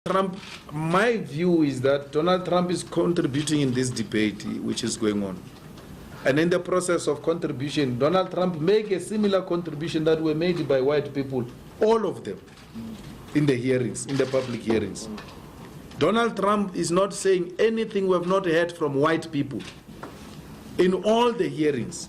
Trump, my view is that Donald Trump is contributing in this debate which is going on. And in the process of contribution, Donald Trump made a similar contribution that were made by white people, all of them, in the hearings, in the public hearings. Donald Trump is not saying anything we have not heard from white people in all the hearings.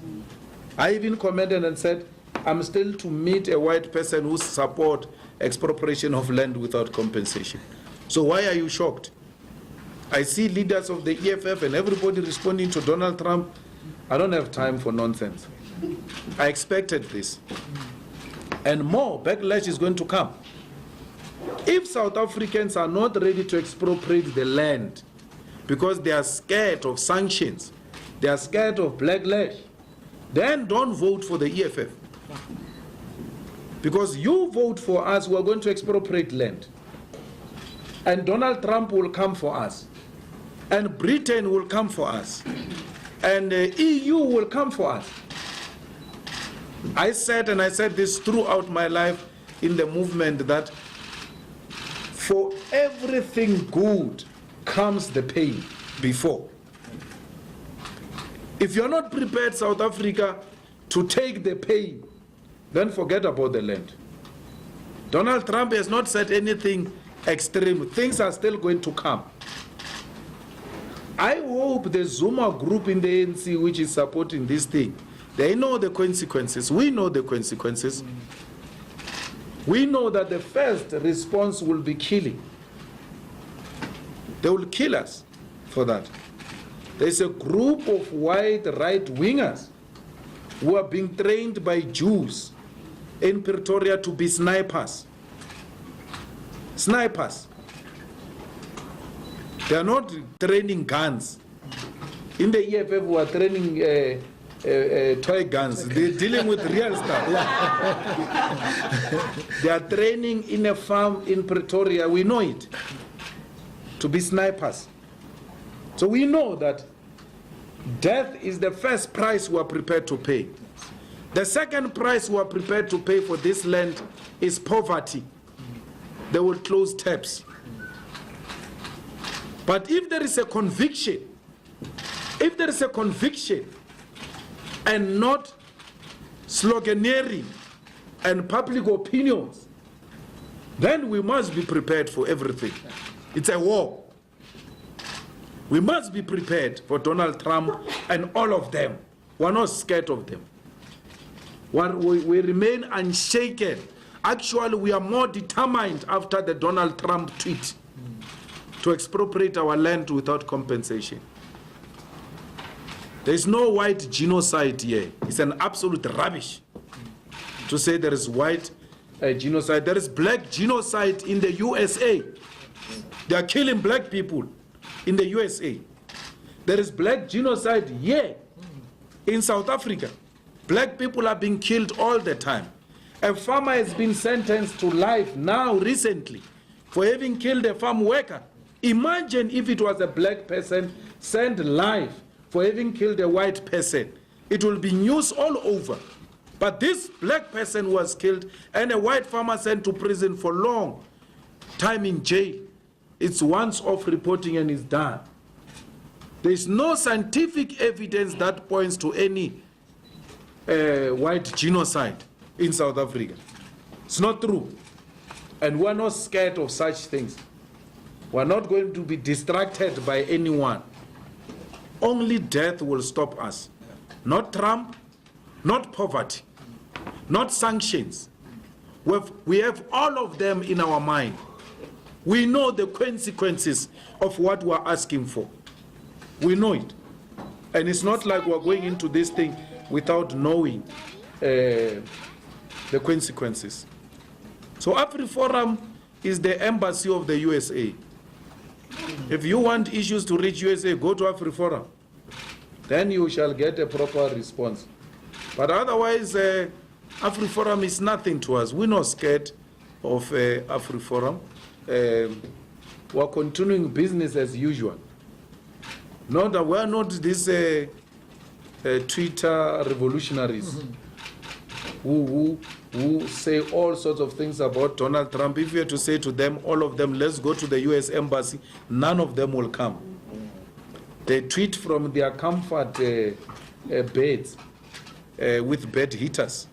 I even commented and said, I'm still to meet a white person who support expropriation of land without compensation. So why are you shocked? I see leaders of the EFF and everybody responding to Donald Trump. I don't have time for nonsense. I expected this. And more backlash is going to come. If South Africans are not ready to expropriate the land because they are scared of sanctions, they are scared of backlash, then don't vote for the EFF. Because you vote for us, we are going to expropriate land. And Donald Trump will come for us. And Britain will come for us. And the EU will come for us. I said, and I said this throughout my life in the movement, that for everything good comes the pain before. If you're not prepared, South Africa, to take the pain, then forget about the land. Donald Trump has not said anything extreme. Things are still going to come. I hope the Zuma group in the ANC, which is supporting this thing, they know the consequences. We know the consequences. We know that the first response will be killing. They will kill us for that. There's a group of white right-wingers who are being trained by Jews in Pretoria to be snipers. Snipers. They are not training guns. In the EFF, we are training toy guns. They're dealing with real stuff. They are training in a farm in Pretoria. We know it. To be snipers. So we know that death is the first price we are prepared to pay. The second price we are prepared to pay for this land is poverty. They will close taps. But if there is a conviction, and not sloganeering and public opinions, then we must be prepared for everything. It's a war. We must be prepared for Donald Trump and all of them. We're not scared of them. We remain unshaken. Actually, we are more determined after the Donald Trump tweet to expropriate our land without compensation. There is no white genocide here. It's an absolute rubbish to say there is white genocide. There is black genocide in the USA. They are killing black people in the USA. There is black genocide here in South Africa. Black people are being killed all the time. A farmer has been sentenced to life now recently for having killed a farm worker. Imagine if it was a black person sent life for having killed a white person. It will be news all over. But this black person was killed and a white farmer sent to prison for long time in jail. It's once off reporting and it's done. There is no scientific evidence that points to any white genocide in South Africa. It's not true. And we're not scared of such things. We're not going to be distracted by anyone. Only death will stop us. Not Trump, not poverty, not sanctions. We have all of them in our mind. We know the consequences of what we're asking for. We know it. And it's not like we're going into this thing without knowing the consequences. So AfriForum is the embassy of the USA. If you want issues to reach USA, go to AfriForum. Then you shall get a proper response. But otherwise, AfriForum is nothing to us. We're not scared of AfriForum. We're continuing business as usual. Not that we're not these Twitter revolutionaries. who say all sorts of things about Donald Trump, if you were to say to them, all of them, let's go to the US embassy, none of them will come. They tweet from their comfort beds with bed heaters.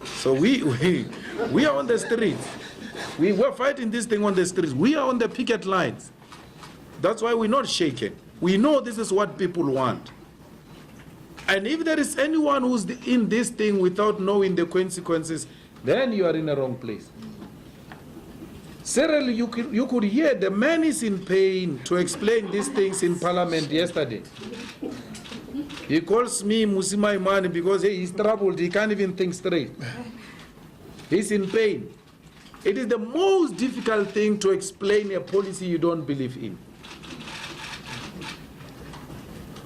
So we are on the streets. We're fighting this thing on the streets. We are on the picket lines. That's why we're not shaken. We know this is what people want. And if there is anyone who's in this thing without knowing the consequences, then you are in the wrong place. Cyril, you could hear the man is in pain to explain these things in Parliament yesterday. He calls me Musima Imani because he's troubled. He can't even think straight. He's in pain. It is the most difficult thing to explain a policy you don't believe in.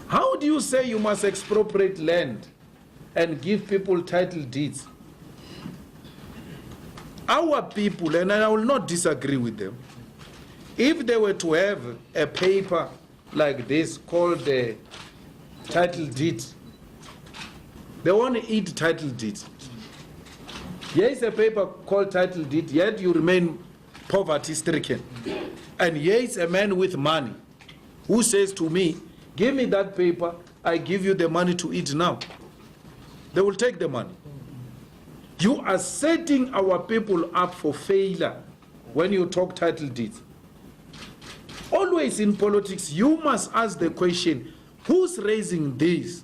How do you say you must expropriate land and give people title deeds? Our people, and I will not disagree with them, if they were to have a paper like this called the title deed, they want to eat title deed. Here is a paper called title deed, yet you remain poverty-stricken. And here is a man with money who says to me, give me that paper, I give you the money to eat now. They will take the money. You are setting our people up for failure when you talk title deeds. Always in politics, you must ask the question, who's raising this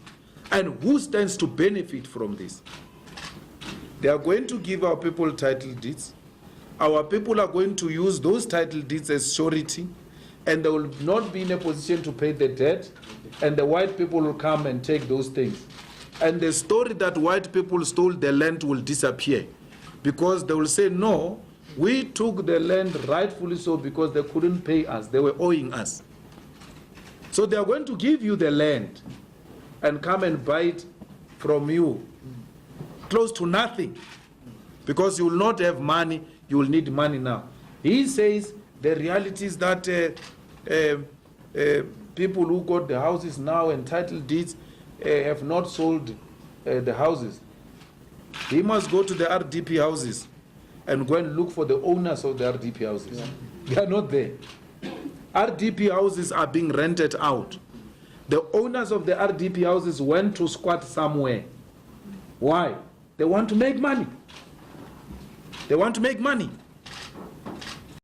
and who stands to benefit from this? They are going to give our people title deeds. Our people are going to use those title deeds as surety, and they will not be in a position to pay the debt, and the white people will come and take those things. And the story that white people stole the land will disappear, because they will say, no, we took the land rightfully so because they couldn't pay us, they were owing us. So they are going to give you the land and come and buy it from you, close to nothing, because you will not have money, you will need money now. He says the reality is that people who got the houses now and title deeds have not sold the houses. He must go to the RDP houses and go and look for the owners of the RDP houses. Yeah. They are not there. RDP houses are being rented out. The owners of the RDP houses went to squat somewhere. Why? They want to make money. They want to make money.